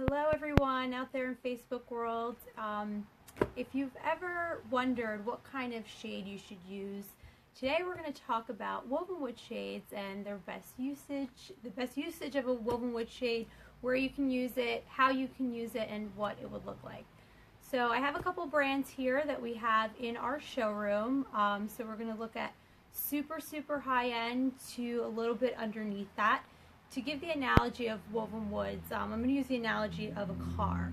Hello everyone out there in Facebook world. If you've ever wondered what kind of shade you should use, today we're going to talk about woven wood shades and their best usage, the best usage of a woven wood shade, where you can use it, how you can use it, and what it would look like. So I have a couple brands here that we have in our showroom. So we're going to look at super high end to a little bit underneath that. To give the analogy of woven woods, I'm going to use the analogy of a car.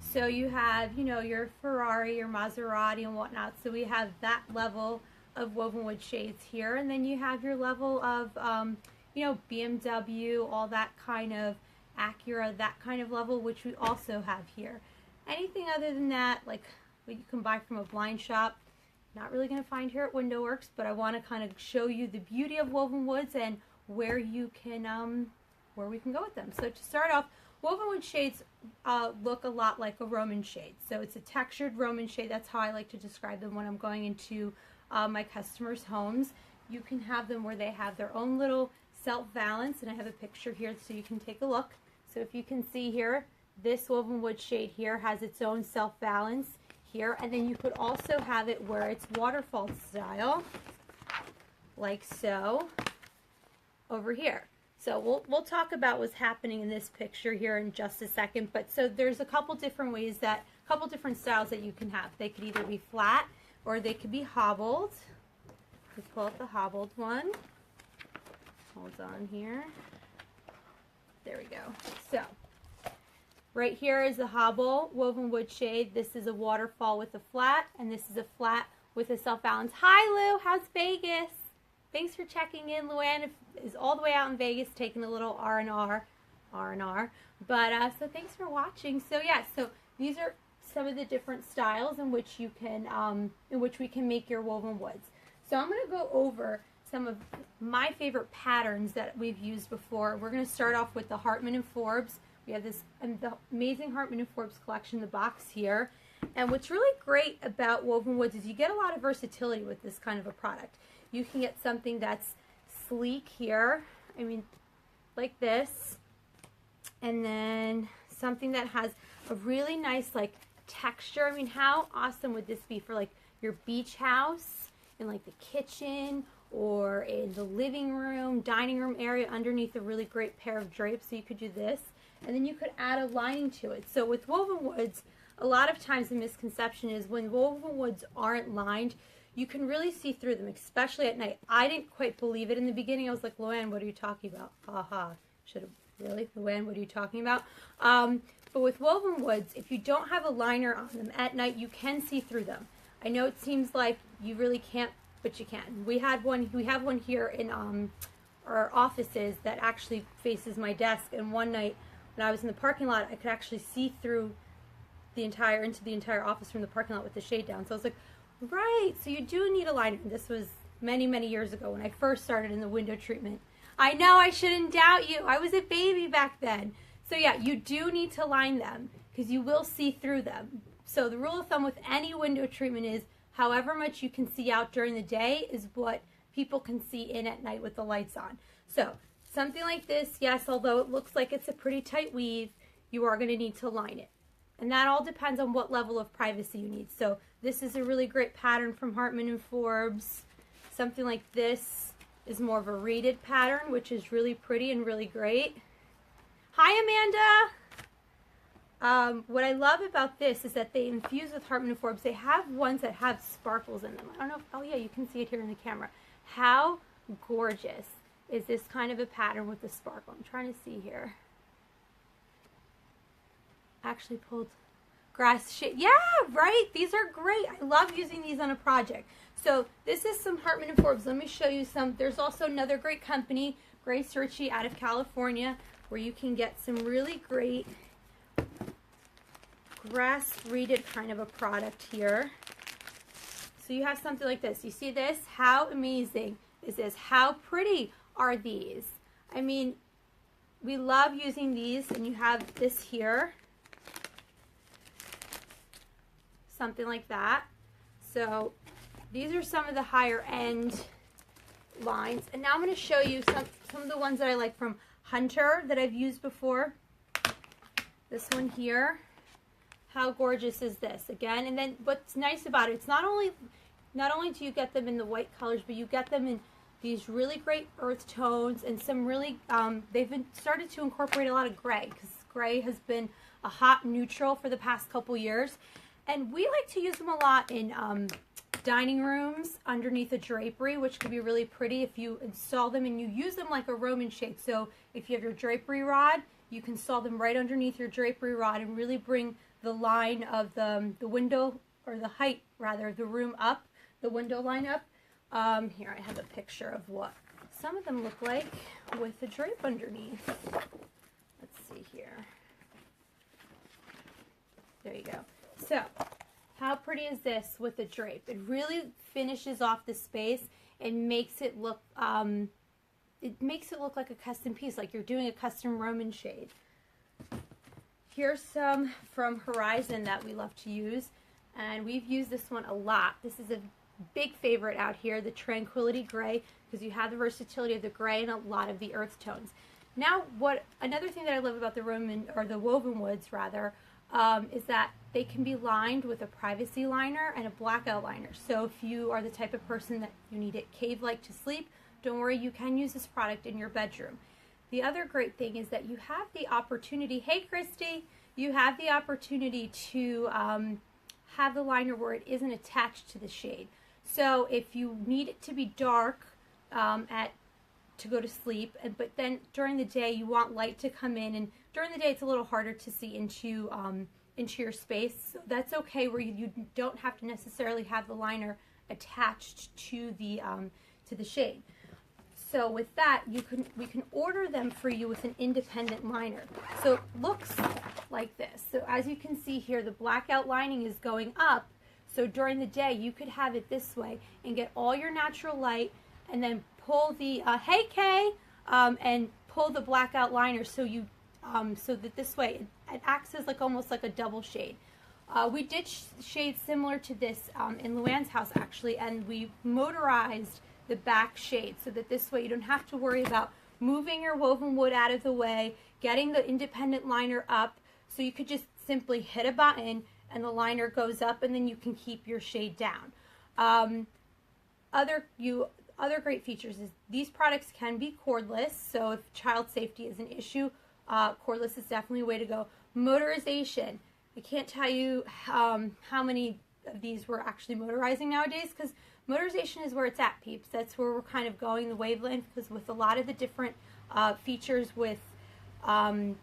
So you have, your Ferrari, your Maserati and whatnot. So we have that level of woven wood shades here. And then you have your level of, BMW, all that kind of Acura, that kind of level, which we also have here. Anything other than that, like what you can buy from a blind shop, not really going to find here at Window Works, but I want to kind of show you the beauty of woven woods and where you can, where we can go with them. So to start off, woven wood shades look a lot like a Roman shade. So it's a textured Roman shade. That's how I like to describe them when I'm going into my customers' homes. You can have them where they have their own little self-valance, and I have a picture here so you can take a look. So if you can see here, this woven wood shade here has its own self-valance here, and then you could also have it where it's waterfall style, like so, over here. So we'll talk about what's happening in this picture here in just a second. But so there's a couple different ways that, couple different styles that you can have. They could either be flat or they could be hobbled. Let's pull out the hobbled one. Hold on here. There we go. So right here is the hobble woven wood shade. This is a waterfall with a flat, and this is a flat with a self-balance. Hi Lou, how's Vegas? Thanks for checking in. Luann is all the way out in Vegas taking a little R&R. But so thanks for watching. So yeah, so these are some of the different styles in which you can, in which we can make your woven woods. So I'm going to go over some of my favorite patterns that we've used before. We're going to start off with the Hartman and Forbes. We have this amazing Hartman and Forbes collection in the box here. And what's really great about woven woods is you get a lot of versatility with this kind of a product. You can get something that's sleek here, I mean, like this, and then something that has a really nice, like, texture. I mean, how awesome would this be for, like, your beach house, in, like, the kitchen, or in the living room, dining room area, underneath a really great pair of drapes. So you could do this, and then you could add a lining to it. So with woven woods, a lot of times the misconception is when woven woods aren't lined, you can really see through them, especially at night. I didn't quite believe it in the beginning. I was like, Luann, what are you talking about? Haha. Should have, really? Luann, what are you talking about? But with woven woods, if you don't have a liner on them at night, you can see through them. I know it seems like you really can't, but you can. We have one here in our offices that actually faces my desk, and one night when I was in the parking lot, I could actually see through into the entire office from the parking lot with the shade down. So I was like, right, so you do need a liner. This was many years ago when I first started in the window treatment. I know, I shouldn't doubt you. I was a baby back then. So yeah, you do need to line them because you will see through them. So the rule of thumb with any window treatment is however much you can see out during the day is what people can see in at night with the lights on. So something like this, yes, although it looks like it's a pretty tight weave, you are going to need to line it. And that all depends on what level of privacy you need. So this is a really great pattern from Hartman and Forbes. Something like this is more of a reeded pattern, which is really pretty and really great. Hi, Amanda. What I love about this is that they infuse with Hartman and Forbes. They have ones that have sparkles in them. I don't know if, oh yeah, you can see it here in the camera. How gorgeous is this kind of a pattern with the sparkle? I'm trying to see here. Actually pulled grass shit. Yeah, right. These are great. I love using these on a project. So this is some Hartman and Forbes. Let me show you some. There's also another great company, Grace Ritchie out of California, where you can get some really great grass reeded kind of a product here. So you have something like this. You see this? How amazing is this? How pretty are these? I mean, we love using these, and you have this here. Something like that. So these are some of the higher end lines. And now I'm going to show you some of the ones that I like from Hunter that I've used before. This one here, how gorgeous is this? Again, and then what's nice about it, it's not only do you get them in the white colors, but you get them in these really great earth tones and some really, they've been started to incorporate a lot of gray, because gray has been a hot neutral for the past couple years. And we like to use them a lot in dining rooms underneath a drapery, which could be really pretty if you install them and you use them like a Roman shade. So if you have your drapery rod, you can install them right underneath your drapery rod and really bring the line of the window, or the height rather, the room up, the window line up. Here I have a picture of what some of them look like with the drape underneath. Let's see here. There you go. So, how pretty is this with the drape? It really finishes off the space and makes it look like a custom piece, like you're doing a custom Roman shade. Here's some from Horizon that we love to use, and we've used this one a lot. This is a big favorite out here, the Tranquility Gray, because you have the versatility of the gray and a lot of the earth tones. Now, another thing that I love about the Roman, or the woven woods rather, is that they can be lined with a privacy liner and a blackout liner. So if you are the type of person that you need it cave-like to sleep, don't worry, you can use this product in your bedroom. The other great thing is that you have the opportunity, hey Christy, you have the opportunity to have the liner where it isn't attached to the shade. So if you need it to be dark to go to sleep, but then during the day you want light to come in, and during the day it's a little harder to see into your space. So that's okay, where you don't have to necessarily have the liner attached to the shade. So with that, we can order them for you with an independent liner. So it looks like this. So as you can see here, the blackout lining is going up. So during the day, you could have it this way and get all your natural light, and then pull the hey Kay, and pull the blackout liner so that this way it acts as almost like a double shade. We did shades similar to this in Luann's house actually, and we motorized the back shade so that this way you don't have to worry about moving your woven wood out of the way, getting the independent liner up. So you could just simply hit a button and the liner goes up, and then you can keep your shade down. Other great features is these products can be cordless, so if child safety is an issue, cordless is definitely a way to go. Motorization. I can't tell you how many of these we're actually motorizing nowadays, because motorization is where it's at, peeps. That's where we're kind of going the wavelength, because with a lot of the different features with the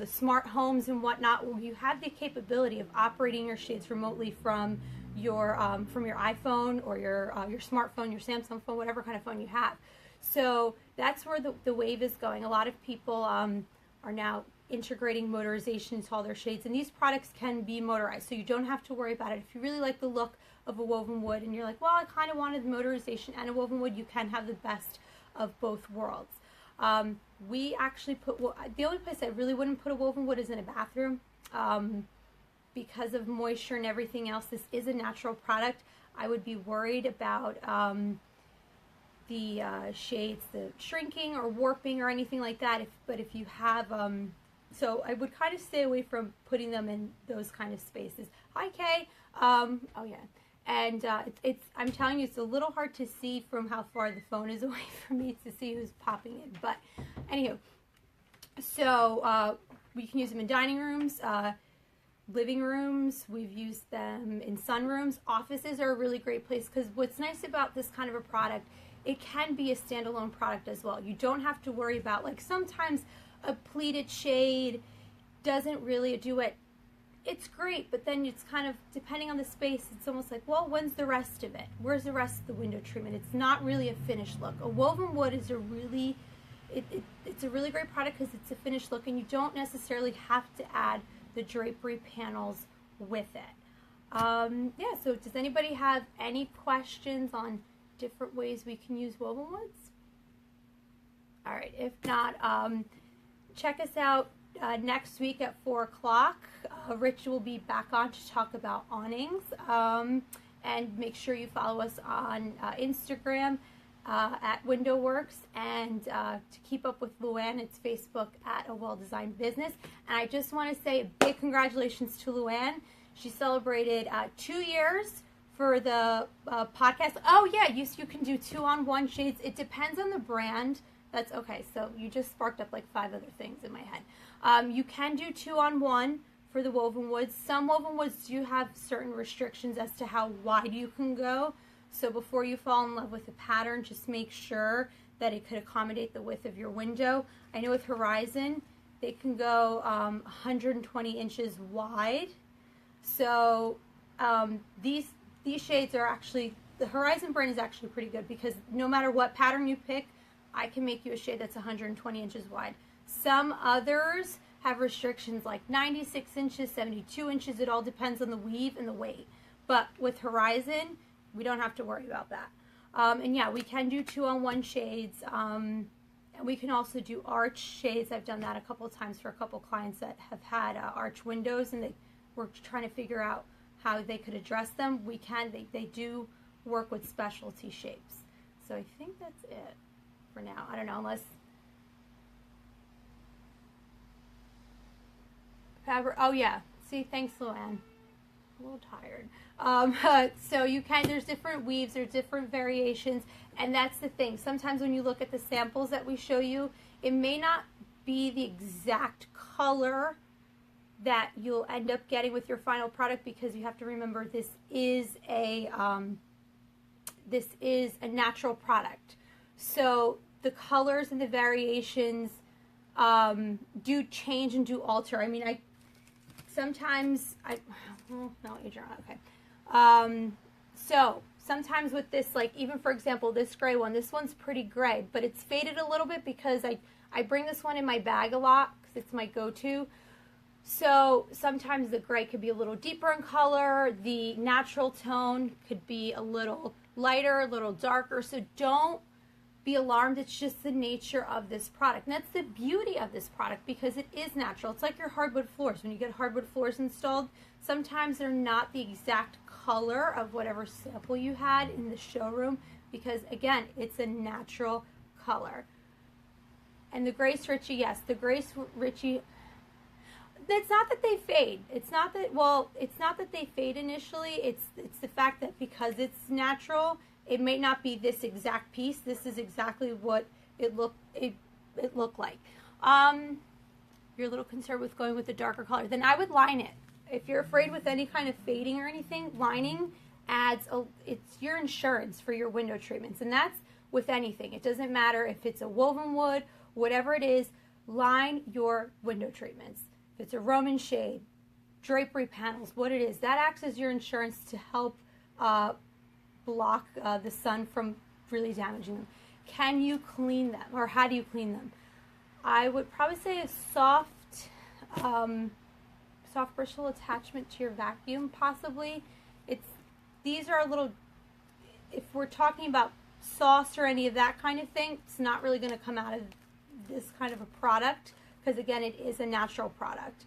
smart homes and whatnot, where you have the capability of operating your shades remotely from your iPhone or your smartphone, your Samsung phone, whatever kind of phone you have. So that's where the wave is going. A lot of people are now integrating motorization into all their shades, and these products can be motorized, so you don't have to worry about it. If you really like the look of a woven wood and you're like, well, I kind of wanted motorization and a woven wood, you can have the best of both worlds. We actually the only place I really wouldn't put a woven wood is in a bathroom, because of moisture and everything else. This is a natural product. I would be worried about the shades, the shrinking or warping or anything like that. But if you have, so I would kind of stay away from putting them in those kind of spaces. Hi Kay. Oh yeah. And I'm telling you, it's a little hard to see from how far the phone is away from me to see who's popping in. But anywho, so we can use them in dining rooms, living rooms. We've used them in sunrooms. Offices are a really great place, because what's nice about this kind of a product, it can be a standalone product as well. You don't have to worry about, like, sometimes a pleated shade doesn't really do it. It's great, but then it's kind of, depending on the space, it's almost like, well, when's the rest of it? Where's the rest of the window treatment? It's not really a finished look. A woven wood is it's a really great product because it's a finished look, and you don't necessarily have to add the drapery panels with it. Yeah, so does anybody have any questions on different ways we can use woven woods? All right, if not, check us out next week at 4 o'clock. Rich will be back on to talk about awnings. And make sure you follow us on Instagram at Window Works, and to keep up with Luann, it's Facebook at A Well-Designed Business. And I just want to say a big congratulations to Luann. She celebrated 2 years for the podcast. Oh yeah, you can do 2-on-1 shades. It depends on the brand. That's okay. So you just sparked up like 5 other things in my head. You can do 2-on-1 for the woven woods. Some woven woods do have certain restrictions as to how wide you can go. So before you fall in love with a pattern, just make sure that it could accommodate the width of your window. I know with Horizon, they can go 120 inches wide. So these shades are actually, the Horizon brand is actually pretty good, because no matter what pattern you pick, I can make you a shade that's 120 inches wide. Some others have restrictions like 96 inches, 72 inches. It all depends on the weave and the weight. But with Horizon, we don't have to worry about that. And yeah, we can do 2-on-1 shades. And we can also do arch shades. I've done that a couple of times for a couple of clients that have had arch windows, and they were trying to figure out how they could address them. We can. They do work with specialty shapes. So I think that's it for now. I don't know, unless fabric. Oh yeah. See, thanks, Luann. A little tired. So you can, there's different weaves, there's different variations, and that's the thing. Sometimes when you look at the samples that we show you, it may not be the exact color that you'll end up getting with your final product, because you have to remember this is a natural product. So the colors and the variations do change and do alter. I mean, no, Adrian, okay. So sometimes with this, like even for example, this gray one, this one's pretty gray, but it's faded a little bit because I bring this one in my bag a lot because it's my go-to. So sometimes the gray could be a little deeper in color. The natural tone could be a little lighter, a little darker. So don't be alarmed. It's just the nature of this product. And that's the beauty of this product, because it is natural. It's like your hardwood floors. When you get hardwood floors installed, sometimes they're not the exact color of whatever sample you had in the showroom, because again, it's a natural color. And the Grace Ritchie, yes, the Grace Ritchie, it's not that they fade. It's not that, well, it's not that they fade initially. It's the fact that because it's natural, it may not be this exact piece. This is exactly what it looked like. You're a little concerned with going with the darker color, then I would line it. If you're afraid with any kind of fading or anything, lining adds it's your insurance for your window treatments, and that's with anything. It doesn't matter if it's a woven wood, whatever it is, line your window treatments. If it's a Roman shade, drapery panels, what it is, that acts as your insurance to help block the sun from really damaging them. Can you clean them, or how do you clean them? I would probably say a soft bristle attachment to your vacuum, possibly. These are a little, if we're talking about sauce or any of that kind of thing, it's not really going to come out of this kind of a product, because again, it is a natural product.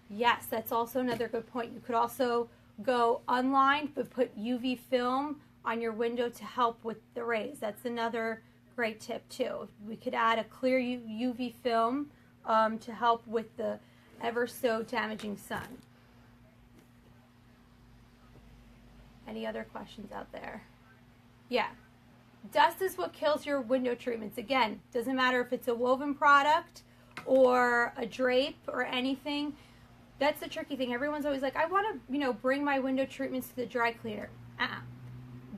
Yes, that's also another good point. You could also go unlined, but put UV film on your window to help with the rays. That's another great tip too. We could add a clear UV film to help with the ever so damaging sun. Any other questions out there? Yeah. Dust is what kills your window treatments. Again, doesn't matter if it's a woven product or a drape or anything. That's the tricky thing. Everyone's always like, I want to, bring my window treatments to the dry cleaner.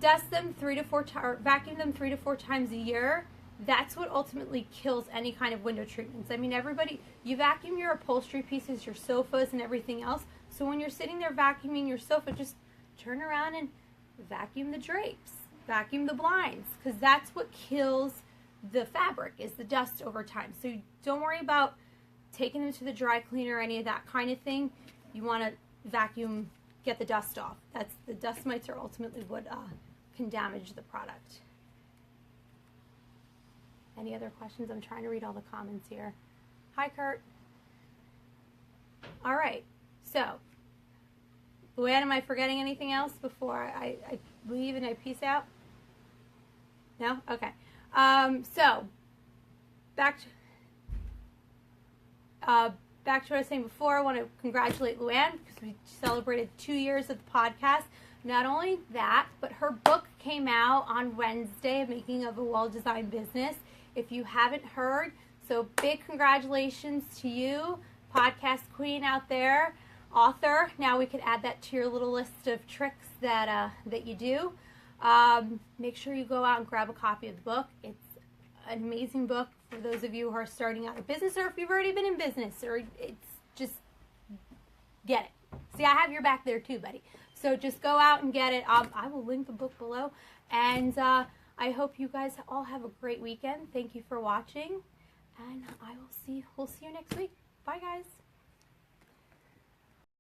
Dust them 3 to 4 times, or vacuum them 3 to 4 times a year. That's what ultimately kills any kind of window treatments. I mean, everybody, you vacuum your upholstery pieces, your sofas, and everything else. So when you're sitting there vacuuming your sofa, just turn around and vacuum the drapes, vacuum the blinds, because that's what kills the fabric, is the dust over time. So don't worry about taking them to the dry cleaner or any of that kind of thing. You want to vacuum, get the dust off. The dust mites are ultimately what can damage the product. Any other questions? I'm trying to read all the comments here. Hi, Kurt. All right. So, Luann, am I forgetting anything else before I leave and I peace out? No? Okay. So, back to what I was saying before. I want to congratulate Luann because we celebrated 2 years of the podcast. Not only that, but her book came out on Wednesday, Making of a Well-Designed Business. If you haven't heard, so big congratulations to you, podcast queen out there, author. Now we can add that to your little list of tricks that you do. Make sure you go out and grab a copy of the book. It's an amazing book for those of you who are starting out a business, or if you've already been in business, or it's just get it. See, I have your back there too, buddy. So just go out and get it. I will link the book below. And I hope you guys all have a great weekend. Thank you for watching. And we'll see you next week. Bye, guys.